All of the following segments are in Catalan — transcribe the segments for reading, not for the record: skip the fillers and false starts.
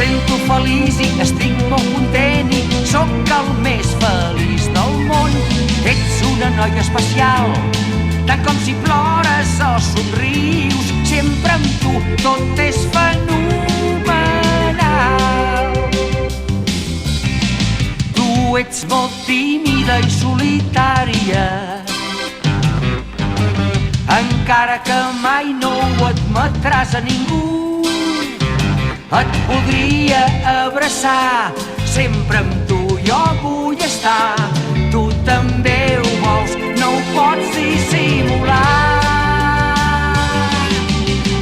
sento feliç i estic molt content i sóc el més feliç del món. Ets una noia especial, tant com si plores o somrius, sempre amb tu tot és fenomenal. Tu ets molt tímida i solitària, encara que mai no ho admetràs a ningú. Et podria abraçar, sempre amb tu jo vull estar. Tu també ho vols, no ho pots dissimular.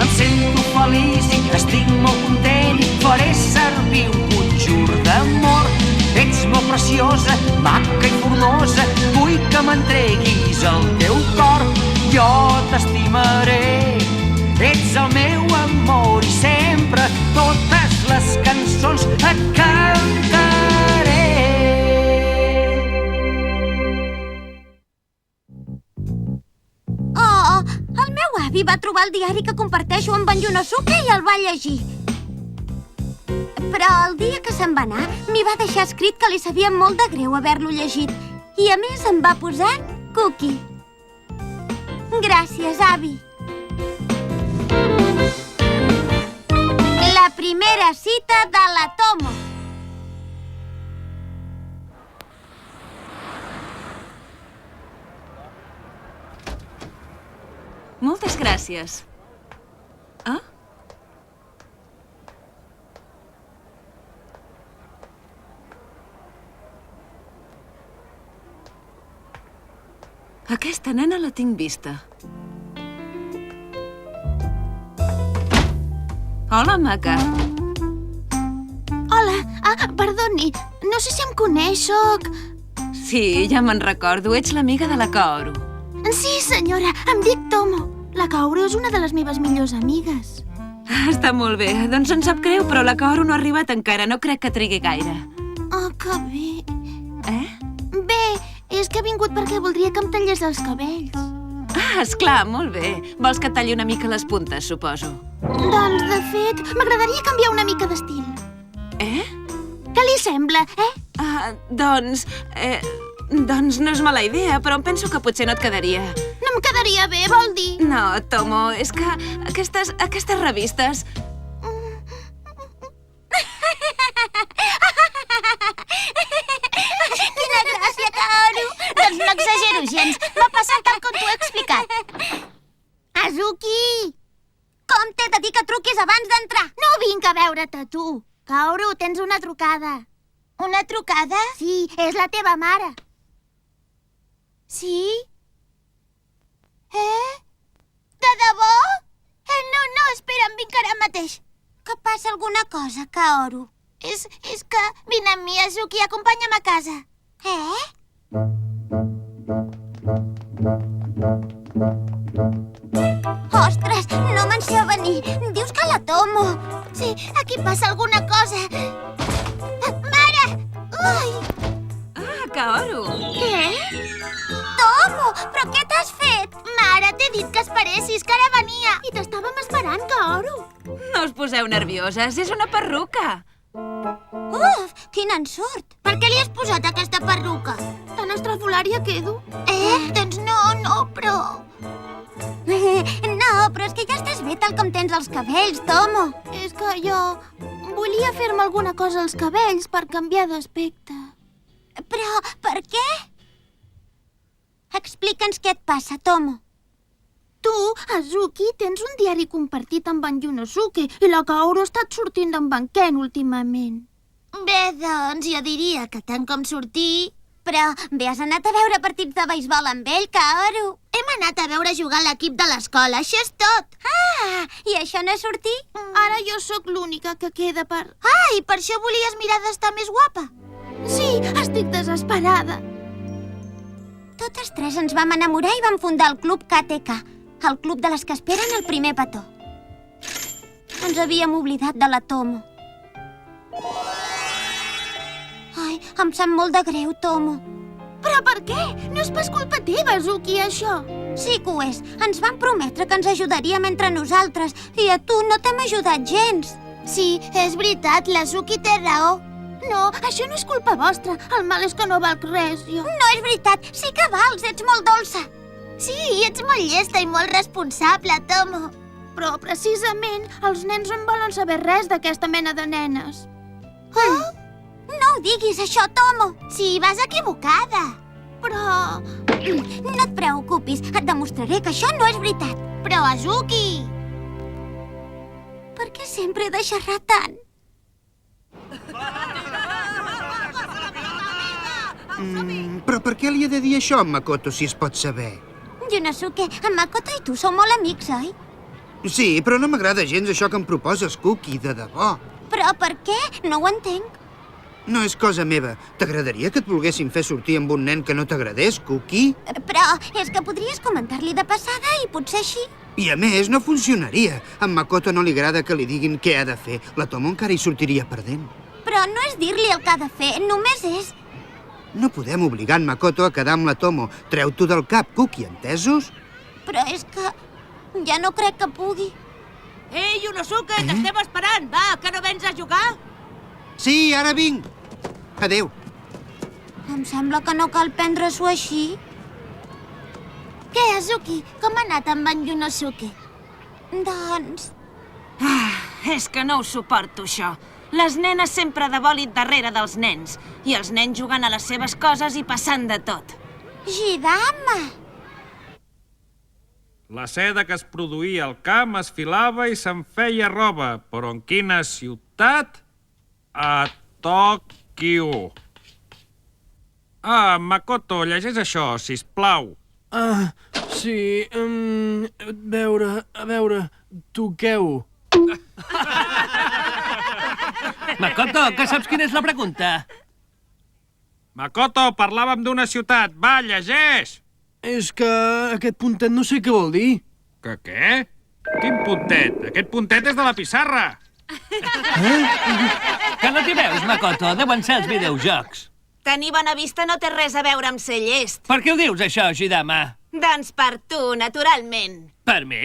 Em sento feliç i estic molt content i faré servir un conjur d'amor. Ets molt preciosa, maca i formosa, vull que m'entreguis el teu cor. Jo t'estimaré, ets el meu amor i sempre totes les cançons et cantaré. Oh, el meu avi va trobar el diari que comparteixo amb en Yunosuke i el va llegir. Però el dia que se'n va anar, m'hi va deixar escrit que li sabia molt de greu haver-lo llegit. I a més em va posar Cookie. Gràcies, avi. La primera cita de la Tomo. Moltes gràcies. Ah? Aquesta nena la tinc vista. Hola, maca. Hola, perdoni, no sé si em coneix, soc... Sí, ja me'n recordo. Ets l'amiga de la Kaoru. Sí, senyora, em dic Tomo. La Kaoru és una de les meves millors amigues. Està molt bé. Doncs em sap greu, però la Kaoru no ha arribat encara. No crec que trigui gaire. Oh, que bé. Bé, és que he vingut perquè voldria que em tallés els cabells. Esclar, molt bé. Vols que et talli una mica les puntes, suposo. Doncs, de fet, m'agradaria canviar una mica d'estil. Què li sembla, Doncs no és mala idea, però em penso que potser no et quedaria. No em quedaria bé, vol dir? No, Tomo, és que aquestes revistes... Quina gràcia, Kaoru! Doncs no exagero gens. M'ha passat tal com t'ho he explicat. Azuki! Com t'he de dir que truquis abans d'entrar? No vinc a veure't a tu. Kaoru, tens una trucada. Una trucada? Sí, és la teva mare. Sí? De debò? No, espera, em vinc ara mateix. Que passa alguna cosa, Kaoru? És que vine amb mi, Azuki, acompanya'm a casa. Ostres, no me'n sé venir. Dius que la Tomo. Sí, aquí passa alguna cosa. Mare! Ai! Kaoru! Què? Tomo, però què t'has fet? Mare, t'he dit que esperessis, que ara venia. I t'estàvem esperant, Kaoru. No us poseu nervioses, és una perruca. Uf, quin ensurt! Per què li has posat aquesta perruca? Tan estrafolària quedo. Doncs no, però... No, però és que ja estàs bé tal com tens els cabells, Tomo. És que jo volia fer-me alguna cosa als cabells per canviar d'aspecte. Però per què? Explica'ns què et passa, Tomo. Tu, Azuki, tens un diari compartit amb en Yunosuke i la Kaoru ha estat sortint amb en Ken últimament. Bé, doncs, jo diria que tant com sortir... Però bé, has anat a veure partits de beisbol amb ell, Kaoru? Hem anat a veure jugar l'equip de l'escola, això és tot. I això no és sortir? Ara jo sóc l'única que queda per... I per això volies mirar d'estar més guapa? Sí, estic desesperada. Totes tres ens vam enamorar i vam fundar el club KTK, el club de les que esperen el primer petó. Ens havíem oblidat de la Tomo. Ai, em sap molt de greu, Tomo. Però per què? No és pas culpa teva, Azuki, això. Sí que ho és. Ens van prometre que ens ajudaríem entre nosaltres i a tu no t'hem ajudat gens. Sí, és veritat, la Suki té raó. No, això no és culpa vostra. El mal és que no valc res, jo. No és veritat, sí que vals, ets molt dolça. Sí, i ets molt llesta i molt responsable, Tomo. Però, precisament, els nens no en volen saber res d'aquesta mena de nenes. Oh? No ho diguis, això, Tomo. Sí, vas equivocada. Però... No et preocupis, et demostraré que això no és veritat. Però, Azuki... Per què sempre he de xerrar tant? Però per què li he de dir això a en Makoto, si es pot saber? Yunosuke, en Makoto i tu sou molt amics, oi? Sí, però no m'agrada gens això que em proposes, Cookie, de debò. Però per què? No ho entenc. No és cosa meva. T'agradaria que et volguessin fer sortir amb un nen que no t'agradés, Cookie? Però és que podries comentar-li de passada i potser així... I a més, no funcionaria. A en Makoto no li agrada que li diguin què ha de fer. La Tomo encara hi sortiria perdent. Però no és dir-li el que ha de fer, només és... No podem obligar en Makoto a quedar amb la Tomo. Treu-t'ho del cap, Cookie, entesos? Però és que... ja no crec que pugui. Ei, Yunosuke, t'estem esperant! Va, que no vens a jugar? Sí, ara vinc. Adéu. Em sembla que no cal prendre-s'ho així. Què, Azuki? Com ha anat amb en Yunosuke? Doncs... És que no ho suporto, això. Les nenes sempre de bòlit darrere dels nens. I els nens jugant a les seves coses i passant de tot. Gidama! La seda que es produïa al camp es filava i se'n feia roba. Però en quina ciutat? A Tòquio. Makoto, llegeix això, sisplau. Sí, a veure, toqueu. Makoto, que saps quina és la pregunta? Makoto, parlàvem d'una ciutat. Va, llegeix! És que aquest puntet no sé què vol dir. Que què? Quin puntet? Aquest puntet és de la pissarra. Que no t'hi veus, Makoto? Deuen ser els videojocs. Tenir bona vista no té res a veure amb ser llest. Per què ho dius, això, Gidama? Doncs per tu, naturalment. Per mi?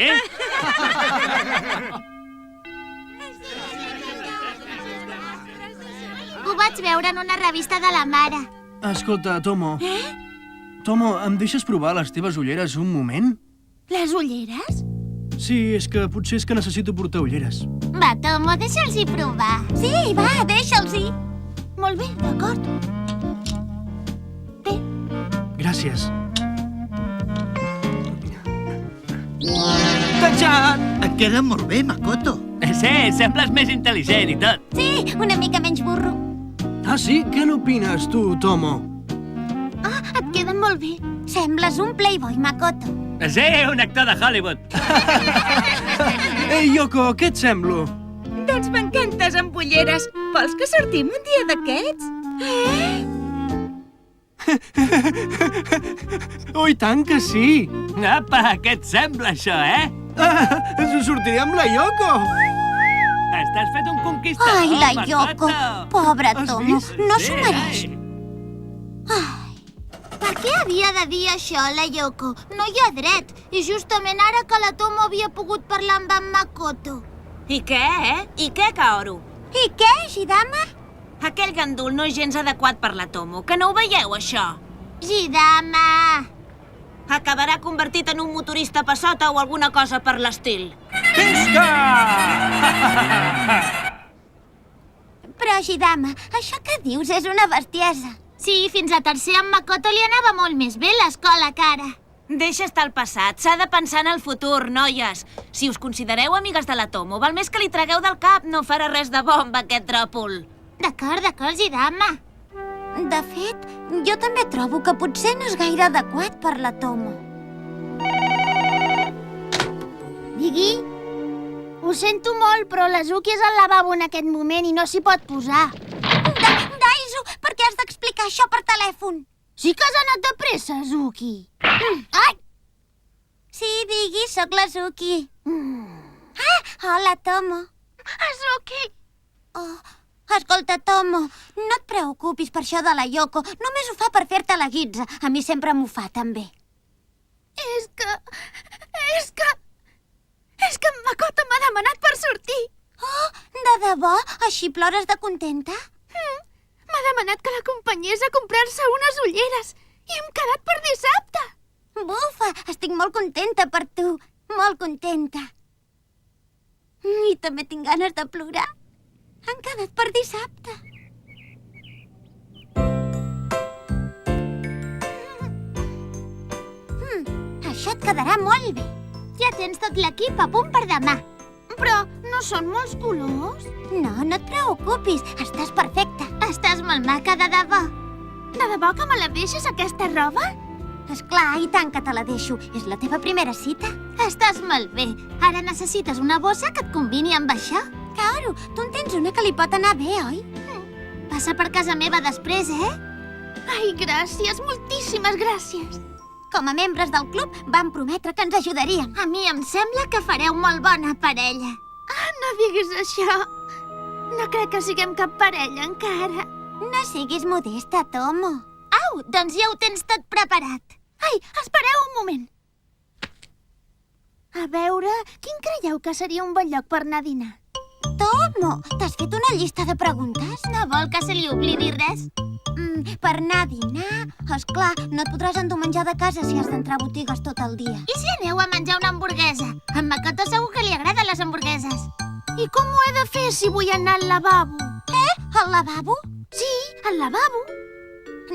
Ho vaig veure en una revista de la mare. Escolta, Tomo. Tomo, em deixes provar les teves ulleres un moment? Les ulleres? Sí, és que potser és que necessito portar ulleres. Va, Tomo, deixa'ls-hi provar. Sí, va, deixa'ls-hi. Molt bé, d'acord. Bé. Gràcies. Tachan! Et queda molt bé, Makoto. Sí, sembles més intel·ligent i tot. Sí, una mica menys burro. Ah, sí? Què n'opines, tu, Tomo? Ah, et queden molt bé. Sembles un playboy, Makoto. Sí, un actor de Hollywood. Ei, Yoko, què et semblo? Doncs m'encantes amb ulleres. Vols que sortim un dia d'aquests? Oh, i tant que sí! Apa, què et sembla, això, Sortiré amb la Yoko! Estàs fet un conquistador, Ai, la Makoto. Yoko. Pobre Has Tomo, vist? no s'ho Sí, mereix. Per què havia de dir això, la Yoko? No hi ha dret. I justament ara que la Tomo havia pogut parlar amb en Makoto. I què, I què, Kaoru? I què, Gidama? Aquell gandul no és gens adequat per la Tomo, que no ho veieu, això? Gidama! Acabarà convertit en un motorista passota o alguna cosa per l'estil. Visca! Però, Gidama, això que dius és una bestiesa. Sí, fins a tercer en Makoto li anava molt més bé l'escola que ara. Deixa estar el passat, s'ha de pensar en el futur, noies. Si us considereu amigues de la Tomo, val més que li tragueu del cap, no farà res de bo amb aquest dròpol. D'acord, Gidama. De fet, jo també trobo que potser no és gaire adequat per la Tomo. Digui? Ho sento molt, però l'Azuki és al lavabo en aquest moment i no s'hi pot posar. Daizu, per què has d'explicar això per telèfon? Sí que has anat de pressa, Azuki. Ai! Sí, digui, sóc l'Azuki. Ah, hola, Tomo. Azuki! Oh, escolta, Tomo, no et preocupis per això de la Yoko. Només ho fa per fer-te la guitza. A mi sempre m'ho fa, també. És que en Makoto m'ha demanat per sortir. Oh, de debò? Així plores de contenta? M'ha demanat que l'acompanyés a comprar-se unes ulleres i hem quedat per dissabte. Bufa, estic molt contenta per tu, molt contenta. I també tinc ganes de plorar. Han quedat per dissabte. Això et quedarà molt bé. Ja tens tot l'equip a punt per demà. Però no són molts colors? No, no et preocupis. Estàs perfecta. Estàs molt maca, de debò. De debò que me la deixes, aquesta roba? Esclar, i tant que te la deixo. És la teva primera cita. Estàs molt bé. Ara necessites una bossa que et combini amb això. Kaoru, tu en tens una que li pot anar bé, oi? Passa per casa meva després, Ai, gràcies, moltíssimes gràcies. Com a membres del club, vam prometre que ens ajudaríem. A mi em sembla que fareu molt bona parella. No diguis això. No crec que siguem cap parella encara. No siguis modesta, Tomo. Au, doncs ja ho tens tot preparat. Ai, espereu un moment. A veure, quin creieu que seria un bon lloc per anar a dinar? Tomo, t'has fet una llista de preguntes? No vol que se li oblidi res? Per anar a dinar? Esclar, no et podràs endur menjar de casa si has d'entrar a botigues tot el dia. I si aneu a menjar una hamburguesa? A en Makoto segur que li agraden les hamburgueses. I com ho he de fer si vull anar al lavabo? Al lavabo? Sí, al lavabo.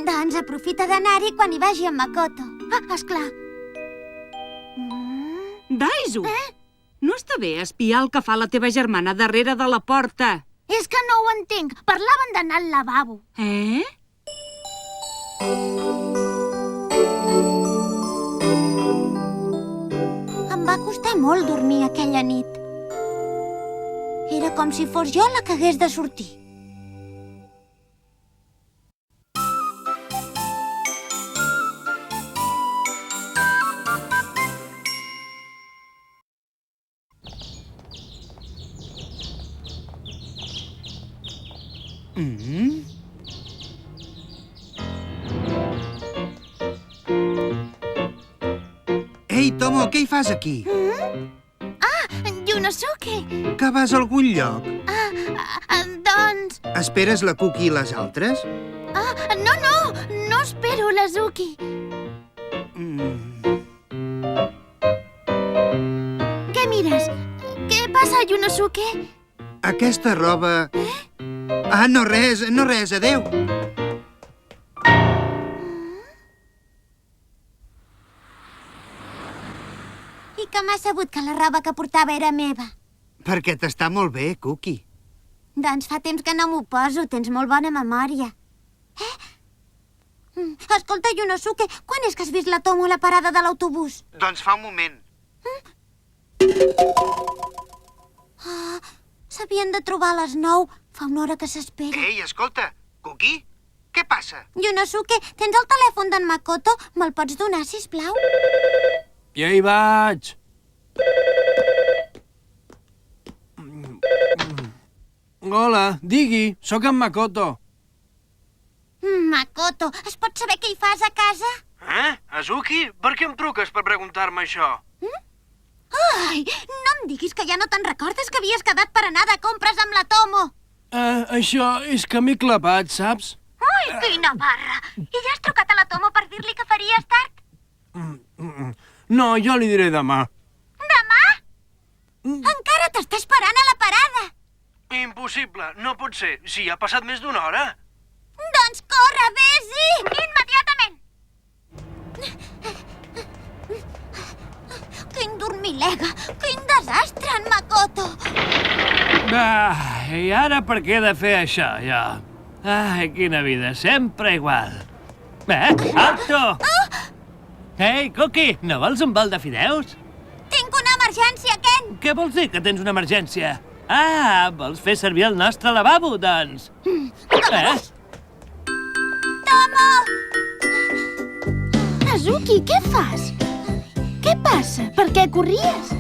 Doncs aprofita d'anar-hi quan hi vagi en Makoto. Esclar. Daizu! No està bé espiar el que fa la teva germana darrere de la porta. És que no ho entenc. Parlaven d'anar al lavabo. Em va costar molt dormir aquella nit. Era com si fos jo la que hagués de sortir. Ei, Tomo, què hi fas aquí? Yunosuke! Que vas a algun lloc? Doncs... Esperes la Cookie i les altres? No espero la Zuki. Què mires? Què passa, Yunosuke? Aquesta roba... no res, adéu. I que m'ha sabut que la roba que portava era meva? Perquè t'està molt bé, Cookie. Doncs fa temps que no m'ho poso, tens molt bona memòria. Escolta, Yunosuke, quan és que has vist la Tomo a la parada de l'autobús? Doncs fa un moment. S'havien de trobar a les 9. Fa una hora que s'espera. Ei, escolta, Cookie, què passa? Yunosuke, tens el telèfon d'en Makoto? Me'l pots donar, sisplau? Ja hi vaig. Hola, digui, sóc en Makoto. Makoto, es pot saber què hi fas a casa? Azuki? Per què em truques per preguntar-me això? Ai, no em diguis que ja no te'n recordes que havies quedat per anar de compres amb la Tomo. Això és que m'he clapat, saps? Ai, quina barra! I ja has trucat a la Tomo per dir-li que faries tard? No, jo li diré demà. Demà? Encara t'està esperant a la parada. Impossible, no pot ser, si ha passat més d'una hora. Doncs corre, vés-hi! Immediatament! Quin dormilega! Quin desastre, en Makoto! I ara per què he de fer això, jo? Ai, quina vida, sempre igual. Alto! Ei, Cookie, no vols un bol de fideus? Tinc una emergència, Ken! Què vols dir, que tens una emergència? Vols fer servir el nostre lavabo, doncs? Tomo! Azuki, què fas? Què passa? Per què corries?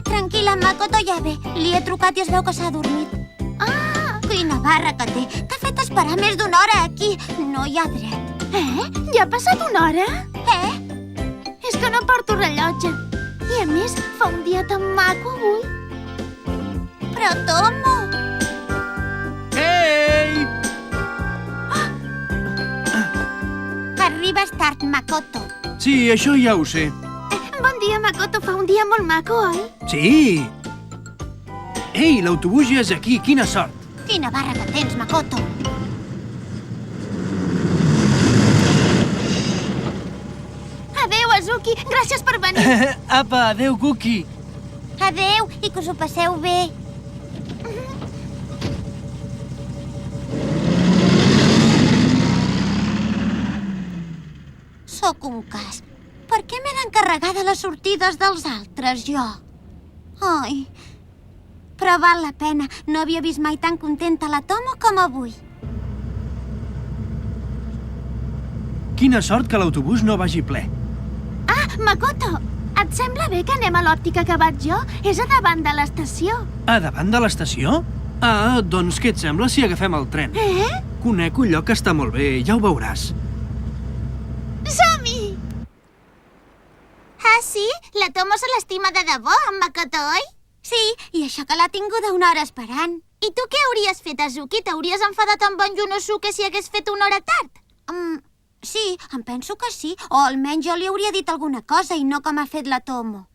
Tranquil·la, Makoto ja ve. Li he trucat i es veu que s'ha adormit. Quina barra que té. T'ha fet esperar més d'una hora aquí. No hi ha dret. Ja ha passat una hora? És que no porto rellotge. I a més, fa un dia tan maco avui. Però, Tomo... Ei! Arribes tard, Makoto. Sí, això ja ho sé. Bon dia, Makoto. Fa un dia molt maco, oi? Sí! Ei, l'autobús ja és aquí. Quina sort. Quina barra que tens, Makoto. Adéu, Azuki. Gràcies per venir. Apa, adéu, Cookie. Adéu, i que us ho passeu bé. Sóc un cas. Per què m'he d'encarregar de les sortides dels altres, jo? Ai, però val la pena. No havia vist mai tan contenta la Tomo com avui. Quina sort que l'autobús no vagi ple. Ah, Makoto, et sembla bé que anem a l'òptica que vaig jo? És a davant de l'estació. A davant de l'estació? Ah, doncs què et sembla si agafem el tren? Conec un lloc que està molt bé, ja ho veuràs. Som-hi! Ah, sí? La Tomo se l'estima de debò, en Makoto, oi? Sí, i això que l'ha tinguda una hora esperant. I tu què hauries fet, Azuki? T'hauries enfadat amb en Yunosuke si hagués fet una hora tard? Sí, em penso que sí. O almenys jo li hauria dit alguna cosa i no com ha fet la Tomo.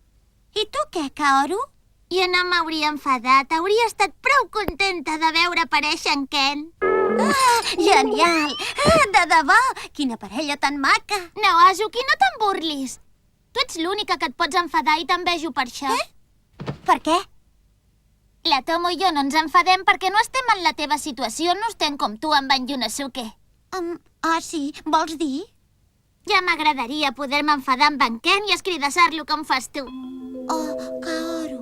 I tu què, Kaoru? Jo no m'hauria enfadat. Hauria estat prou contenta de veure aparèixer en Ken. Ah, genial! De debò! Quina parella tan maca! No, Azuki, no te'n burlis. Tu ets l'única que et pots enfadar i t'envejo per això. Per què? La Tomo i jo no ens enfadem perquè no estem en la teva situació, no estem com tu amb en Yunosuke. Sí? Vols dir? Ja m'agradaria poder-me enfadar amb en Ken i escridassar-lo com fas tu. Oh, Kaoru.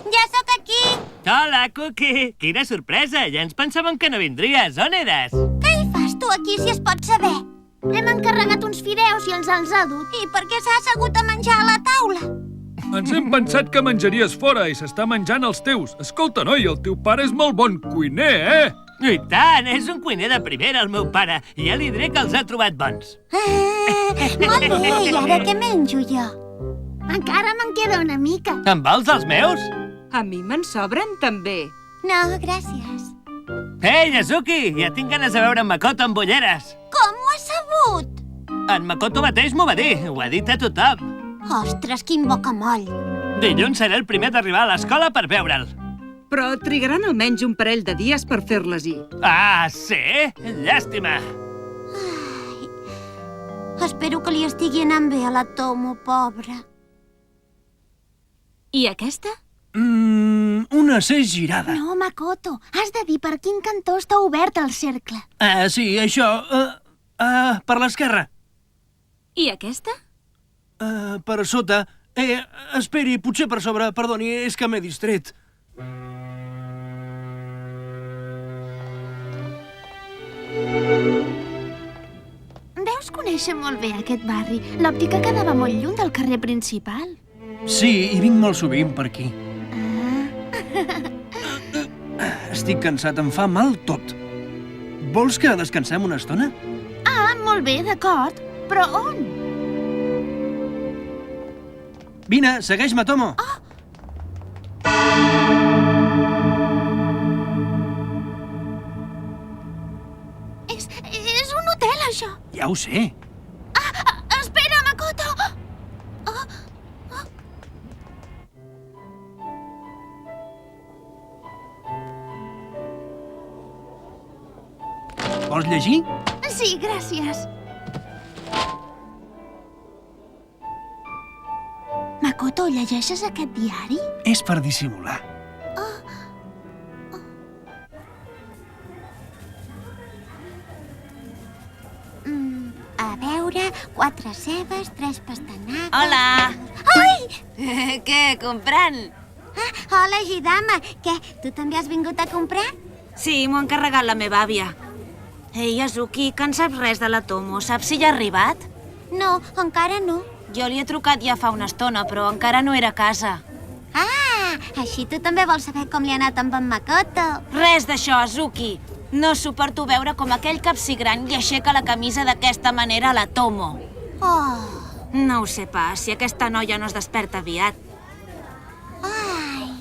Ja sóc aquí! Hola, Cookie! Quina sorpresa! Ja ens pensàvem que no vindries. On eres? Què hi fas tu aquí, si es pot saber? Hem encarregat uns fideus i ens els ha dut. I per què s'ha assegut a menjar a la taula? Ens hem pensat que menjaries fora i s'està menjant els teus. Escolta, noi, el teu pare és molt bon cuiner, eh? I tant! És un cuiner de primera, el meu pare. I ja li diré que els ha trobat bons. Molt bé, i ara què menjo jo? Encara me'n queda una mica. En vols els meus? A mi me'n sobren, també. No, gràcies. Ei, Azuki! Ja tinc ganes de veure en Makoto amb ulleres. Com ho has sabut? En Makoto mateix m'ho va dir. Ho ha dit a tothom. Ostres, quin bocamoll. Dilluns seré el primer d'arribar a l'escola per veure'l. Però trigaran almenys un parell de dies per fer-les-hi. Ah, sí? Llàstima. Espero que li estigui anant bé a la Tomo, pobra. I aquesta? Una C girada. No, Makoto, has de dir per quin cantó està obert el cercle. Sí, això... per l'esquerra. I aquesta? Per sota. Esperi, potser per sobre. Perdoni, és que m'he distret. Deus conèixer molt bé aquest barri. L'òptica quedava molt lluny del carrer principal. Sí, hi vinc molt sovint per aquí. Estic cansat, em fa mal tot. Vols que descansem una estona? Molt bé, d'acord. Però on? Vine, segueix-me, Tomo. És un hotel, això. Ja ho sé. Espera, Makoto! Vols llegir? Sí, gràcies. Makoto, llegeixes aquest diari? És per dissimular. A veure, 4 cebes, 3 pastanagues... Hola! Ai! Què, comprant? Hola, Gidama. Què, tu també has vingut a comprar? Sí, m'ho ha encarregat la meva àvia. Ei, Azuki, que en saps res de la Tomo? Saps si ja ha arribat? No, encara no. Jo li he trucat ja fa una estona, però encara no era a casa. Així tu també vols saber com li ha anat amb en Makoto. Res d'això, Azuki. No suporto veure com aquell capsigrany li aixeca la camisa d'aquesta manera a la Tomo. Oh. No ho sé pas, si aquesta noia no es desperta aviat. Ai.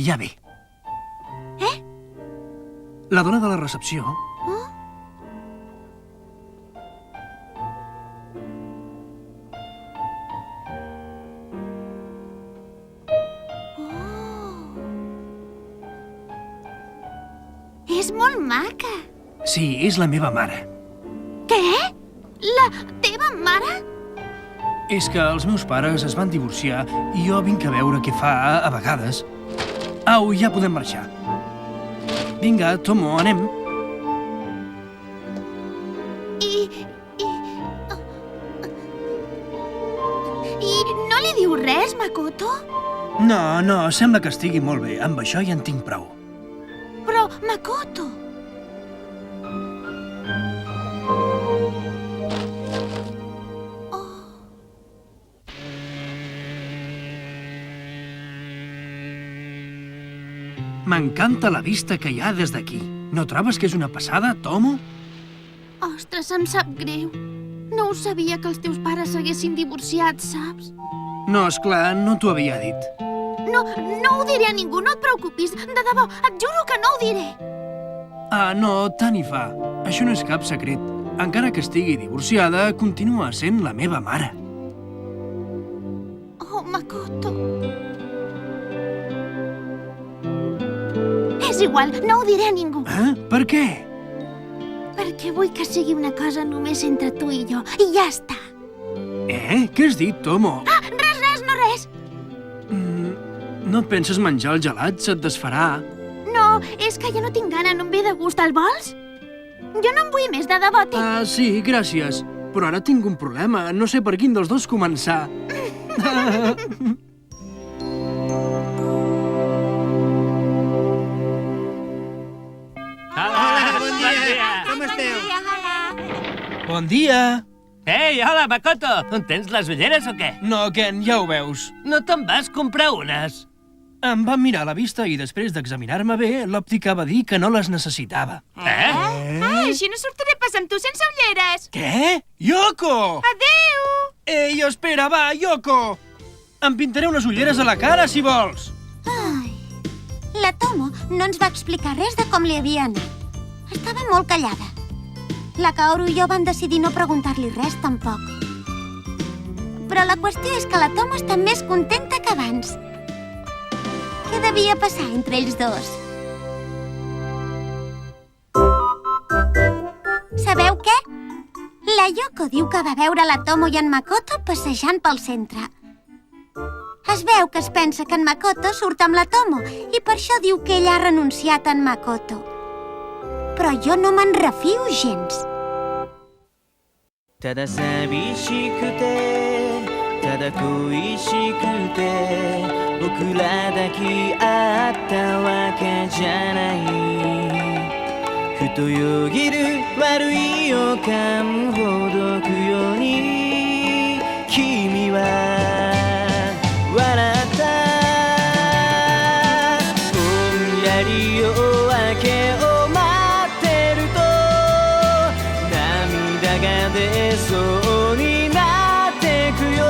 ja ve. La dona de la recepció... És molt maca. Sí, és la meva mare. Què? La teva mare? És que els meus pares es van divorciar i jo vinc a veure què fa a vegades. Au, ja podem marxar. Vinga, Tomo, anem. I no li diu res, Makoto? No, sembla que estigui molt bé. Amb això ja en tinc prou. Però, Makoto... M'encanta la vista que hi ha des d'aquí. No trobes que és una passada, Tomo? Ostres, em sap greu. No ho sabia que els teus pares s'haguessin divorciat, saps? No, esclar, no t'ho havia dit. No ho diré a ningú, no et preocupis. De debò, et juro que no ho diré. Ah, no, tant hi fa. Això no és cap secret. Encara que estigui divorciada, continua sent la meva mare. Oh, Makoto... És igual, no ho diré a ningú. Per què? Perquè vull que sigui una cosa només entre tu i jo. I ja està. Què has dit, Tomo? Ah, res, no res. No et penses menjar el gelat? Se't desfarà. No, és que ja no tinc gana, no em ve de gust. El vols? Jo no en vull més, de debò. Ah, sí, gràcies. Però ara tinc un problema. No sé per quin dels dos començar. Hola, bon dia. Com esteu? Bon dia. Ei, hola, Makoto! Tens les ulleres o què? No, Ken, ja ho veus. No te'n vas comprar unes? Em va mirar la vista i després d'examinar-me bé, l'òptica va dir que no les necessitava. Així no sortiré pas amb tu sense ulleres. Què? Yoko! Adéu! Ei, espera, va, Yoko! Em pintaré unes ulleres a la cara, si vols. Ai, la Tomo no ens va explicar res de com li havia anat. Estava molt callada. La Kaoru i jo van decidir no preguntar-li res, tampoc. Però la qüestió és que la Tomo està més contenta que abans. Què devia passar entre ells dos? Sabeu què? La Yoko diu que va veure la Tomo i en Makoto passejant pel centre. Es veu que es pensa que en Makoto surt amb la Tomo i per això diu que ella ha renunciat a en Makoto. Però jo no me'n refio gens. ただ寂しくてただ恋しくて僕ら抱き合ったわけじゃないふとよぎる悪い予感ほどくように君は笑ったぼんやり夜明けを待ってると涙が出そうになってくよ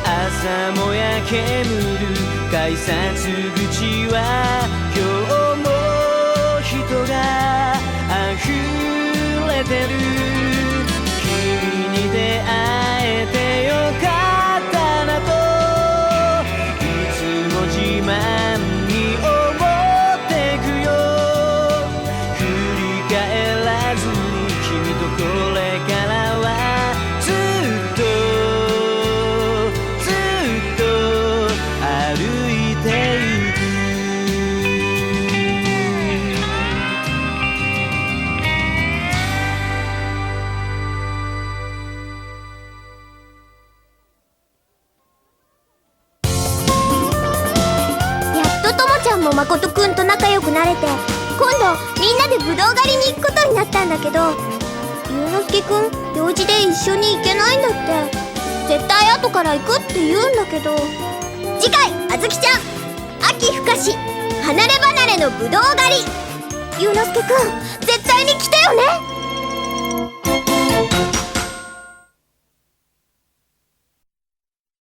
朝もやけむる改札口は今日も人が溢れてる君に出会えてよかったなといつも自慢に思ってくよ振り返らずに君とこれからはずっとずっと歩いてゆくやっとともちゃんも誠くんと仲良くなれて今度みんなでぶどう狩りに行くことになったんだけどゆうのすけくん用事で一緒に行けないんだって絶対後から行くって言うんだけど次回あずきちゃん秋深し離れ離れのぶどう狩りゆうのすけくん絶対に来てよね